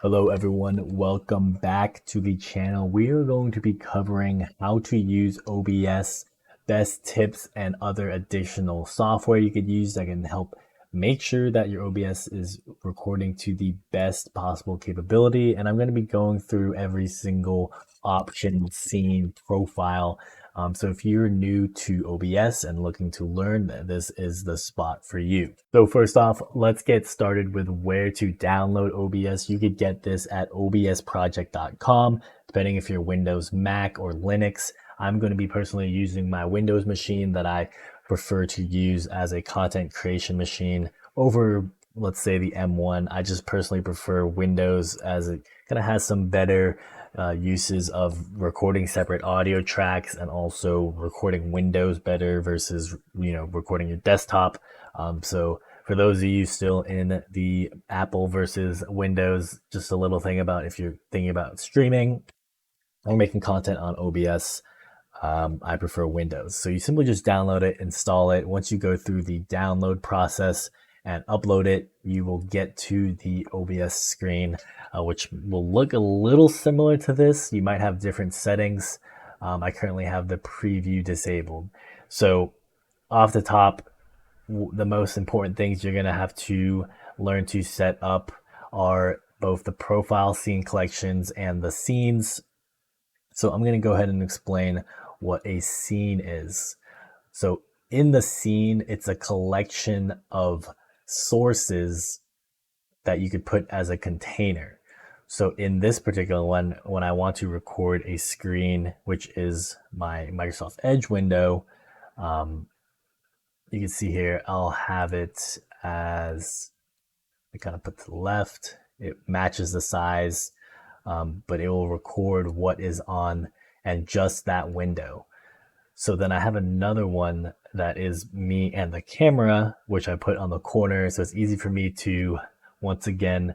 Hello everyone, welcome back to the channel. We are going to be covering how to use OBS, best tips and other additional software you could use that can help make sure that your OBS is recording to the best possible capability. And I'm going to be going through every single option, scene, profile. So if you're new to OBS and looking to learn, this is the spot for you. So first off, let's get started with where to download OBS. You could get this at obsproject.com, depending if you're Windows, Mac, or Linux. I'm going to be personally using my Windows machine that I prefer to use as a content creation machine over, let's say, the M1. I just personally prefer Windows as it kind of has some better uses of recording separate audio tracks and also recording windows better versus recording your desktop. So for those of you still in the Apple versus Windows, just a little thing about if you're thinking about streaming or making content on OBS, I prefer Windows. So you simply just download it, install it. Once you go through the download process and upload it, you will get to the OBS screen, which will look a little similar to this. You might have different settings. I currently have the preview disabled. So off the top, the most important things you're going to have to learn to set up are both the profile scene collections and the scenes. So I'm going to go ahead and explain what a scene is. So in the scene, it's a collection of sources that you could put as a container. So in this particular one, when I want to record a screen, which is my Microsoft Edge window, you can see here, I'll have it as, I kind of put to the left, it matches the size, but it will record what is on and just that window. So then I have another one that is me and the camera, which I put on the corner. So it's easy for me to, once again,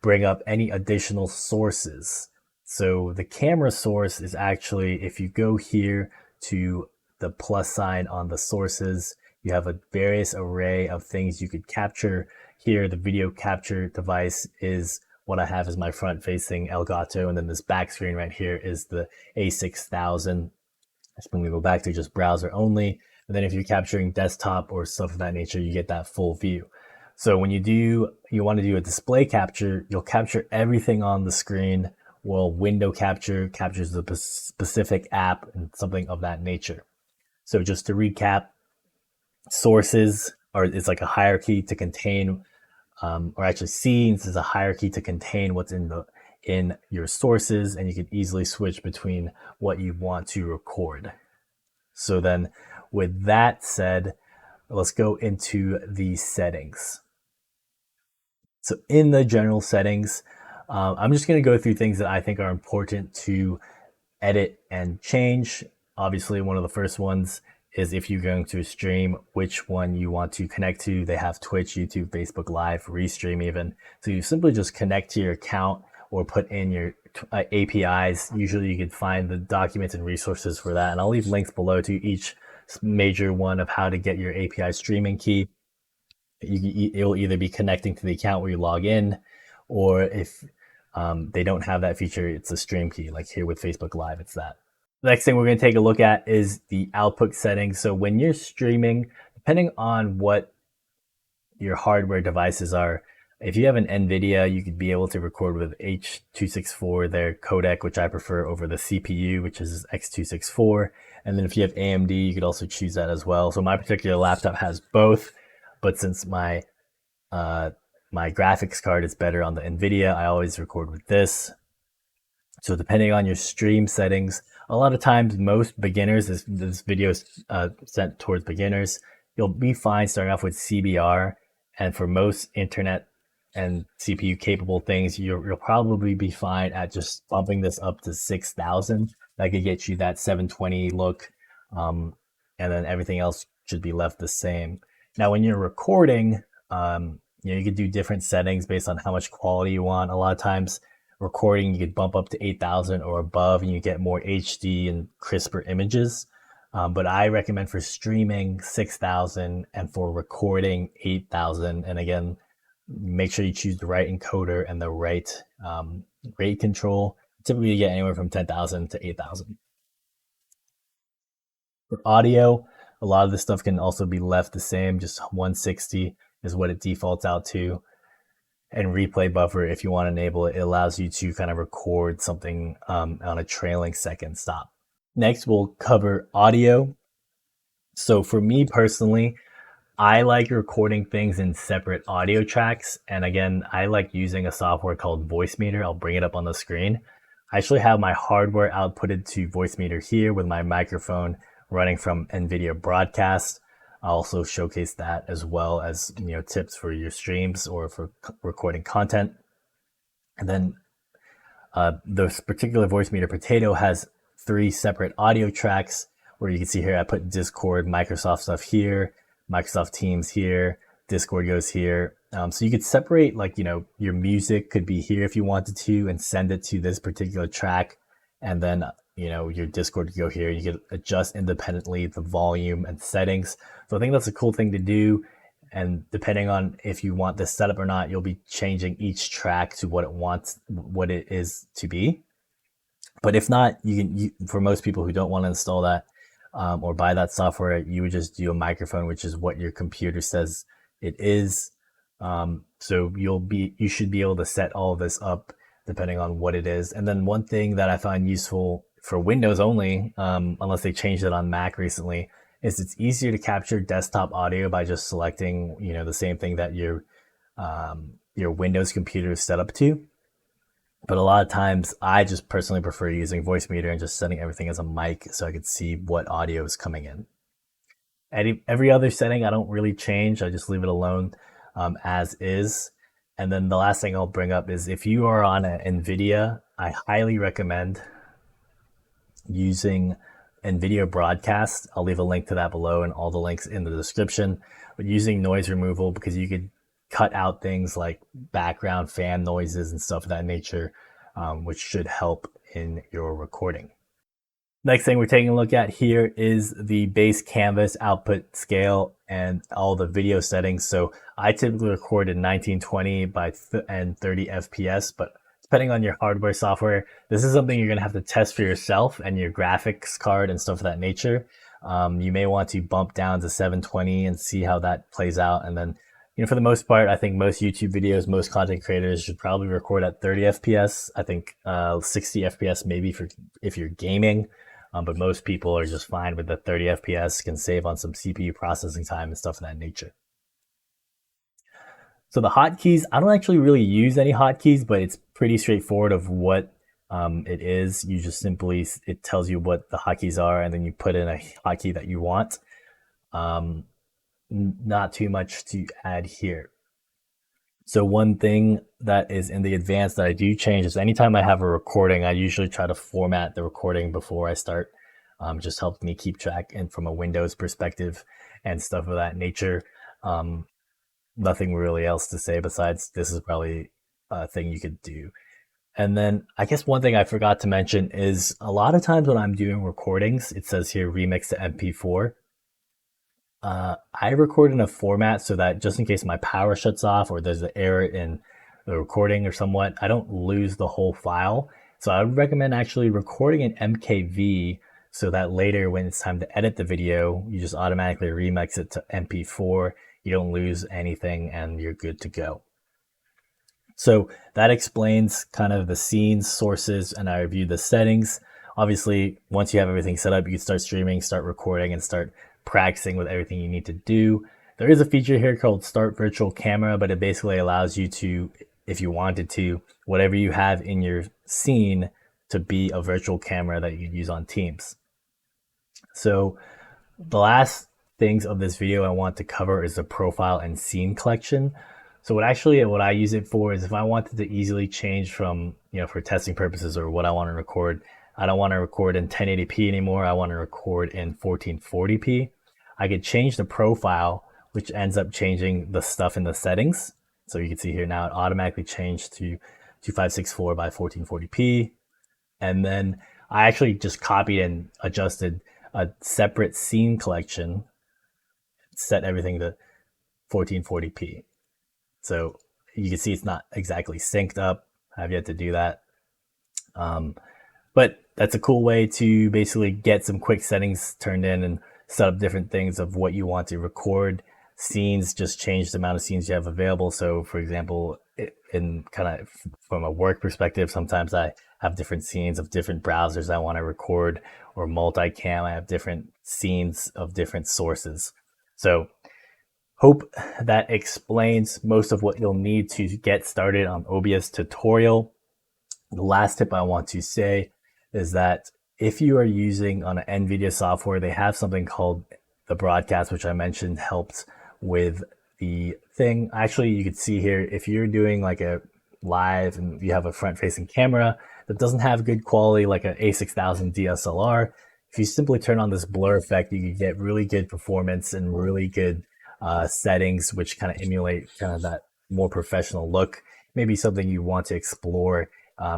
bring up any additional sources. So the camera source is actually, if you go here to the plus sign on the sources, you have a various array of things you could capture. Here, the video capture device is what I have as my front facing Elgato. And then this back screen right here is the A6000. I'm going to go back to just browser only. And then if you're capturing desktop or stuff of that nature, you get that full view. So when you want to do a display capture, you'll capture everything on the screen, while window capture captures the specific app and something of that nature. So just to recap, sources it's like a hierarchy to contain, or actually scenes is a hierarchy to contain what's in your sources, and you can easily switch between what you want to record. So then with that said, let's go into the settings. So in the general settings, I'm just going to go through things that I think are important to edit and change. Obviously, one of the first ones is if you're going to stream, which one you want to connect to. They have Twitch, YouTube, Facebook Live, Restream even. So you simply just connect to your account or put in your APIs. Usually you can find the documents and resources for that. And I'll leave links below to each major one of how to get your API streaming key. It'll either be connecting to the account where you log in, or if they don't have that feature, it's a stream key. Like here with Facebook Live, it's that. The next thing we're going to take a look at is the output settings. So when you're streaming, depending on what your hardware devices are, if you have an NVIDIA, you could be able to record with H.264, their codec, which I prefer over the CPU, which is X.264. And then if you have AMD, you could also choose that as well. So my particular laptop has both, but since my graphics card is better on the NVIDIA, I always record with this. So depending on your stream settings, a lot of times most beginners, this video is sent towards beginners, you'll be fine starting off with CBR. And for most internet and CPU capable things, you'll probably be fine at just bumping this up to 6,000. That could get you that 720 look, and then everything else should be left the same. Now, when you're recording, you could do different settings based on how much quality you want. A lot of times, recording, you could bump up to 8,000 or above, and you get more HD and crisper images. But I recommend for streaming 6,000 and for recording 8,000. And again, make sure you choose the right encoder and the right rate control. Typically you get anywhere from 10,000 to 8,000. For audio, a lot of this stuff can also be left the same. Just 160 is what it defaults out to. And replay buffer, if you want to enable it, it allows you to kind of record something on a trailing second stop. Next, we'll cover audio. So for me personally, I like recording things in separate audio tracks. And again, I like using a software called Voicemeeter. I'll bring it up on the screen. I actually have my hardware outputted to Voicemeeter here with my microphone running from NVIDIA Broadcast. I'll also showcase that as well as, tips for your streams or for recording content. And then this particular Voicemeeter Potato has 3 separate audio tracks where you can see here I put Discord, Microsoft stuff here, Microsoft Teams here, Discord goes here. So you could separate, your music could be here if you wanted to and send it to this particular track. And then, your Discord could go here. You could adjust independently the volume and settings. So I think that's a cool thing to do. And depending on if you want this setup or not, you'll be changing each track to what it is to be. But if not, for most people who don't want to install that or buy that software, you would just do a microphone, which is what your computer says it is. So you should be able to set all of this up depending on what it is. And then one thing that I find useful for Windows only, unless they changed it on Mac recently, is it's easier to capture desktop audio by just selecting, the same thing that your Windows computer is set up to. But a lot of times I just personally prefer using Voicemeeter and just setting everything as a mic so I could see what audio is coming in. Every other setting I don't really change. I just leave it alone as is. And then the last thing I'll bring up is if you are on an NVIDIA, I highly recommend using NVIDIA Broadcast. I'll leave a link to that below and all the links in the description. But using noise removal, because you could cut out things like background fan noises and stuff of that nature, which should help in your recording. Next thing we're taking a look at here is the base canvas output scale and all the video settings. So I typically record in 1920 and 30 FPS, but depending on your hardware software, this is something you're going to have to test for yourself and your graphics card and stuff of that nature. You may want to bump down to 720 and see how that plays out. And then, for the most part, I think most YouTube videos, most content creators should probably record at 30 FPS. I think 60 FPS maybe if you're gaming. But most people are just fine with the 30 FPS, can save on some CPU processing time and stuff of that nature. So the hotkeys, I don't actually really use any hotkeys, but it's pretty straightforward of what it is. You just simply, it tells you what the hotkeys are, and then you put in a hotkey that you want. Not too much to add here. So one thing that is in the advanced that I do change is anytime I have a recording, I usually try to format the recording before I start. Just helps me keep track and from a Windows perspective and stuff of that nature. Nothing really else to say besides this is probably a thing you could do. And then I guess one thing I forgot to mention is a lot of times when I'm doing recordings, it says here remix to MP4. I record in a format so that just in case my power shuts off or there's an error in the recording or somewhat, I don't lose the whole file. So I would recommend actually recording in MKV so that later when it's time to edit the video, you just automatically remix it to MP4. You don't lose anything and you're good to go. So that explains kind of the scenes, sources, and I reviewed the settings. Obviously, once you have everything set up, you can start streaming, start recording, and start practicing with everything you need to do. There is a feature here called Start Virtual Camera, but it basically allows you to, if you wanted to, whatever you have in your scene to be a virtual camera that you could use on Teams. So the last things of this video I want to cover is the profile and scene collection. So what I use it for is if I wanted to easily change from, for testing purposes or what I want to record, I don't want to record in 1080p anymore. I want to record in 1440p. I could change the profile, which ends up changing the stuff in the settings. So you can see here now it automatically changed to 2564 by 1440p. And then I actually just copied and adjusted a separate scene collection, set everything to 1440p. So You can see it's not exactly synced up. I've yet to do that. But that's a cool way to basically get some quick settings turned in and set up different things of what you want to record. Scenes, just change the amount of scenes you have available. So for example, in kind of from a work perspective, sometimes I have different scenes of different browsers I want to record, or multicam. I have different scenes of different sources. So hope that explains most of what you'll need to get started on OBS tutorial. The last tip I want to say is that if you are using on an NVIDIA software, they have something called the broadcast, which I mentioned helped with the thing. Actually, you can see here, if you're doing like a live and you have a front facing camera that doesn't have good quality, like an A6000 DSLR, if you simply turn on this blur effect, you can get really good performance and really good settings, which kind of emulate kind of that more professional look. Maybe something you want to explore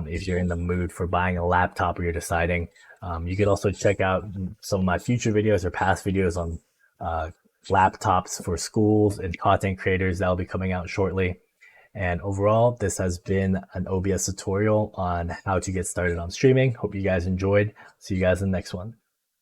if you're in the mood for buying a laptop or you're deciding. You could also check out some of my future videos or past videos on laptops for schools and content creators that will be coming out shortly. And overall, this has been an OBS tutorial on how to get started on streaming. Hope you guys enjoyed. See you guys in the next one.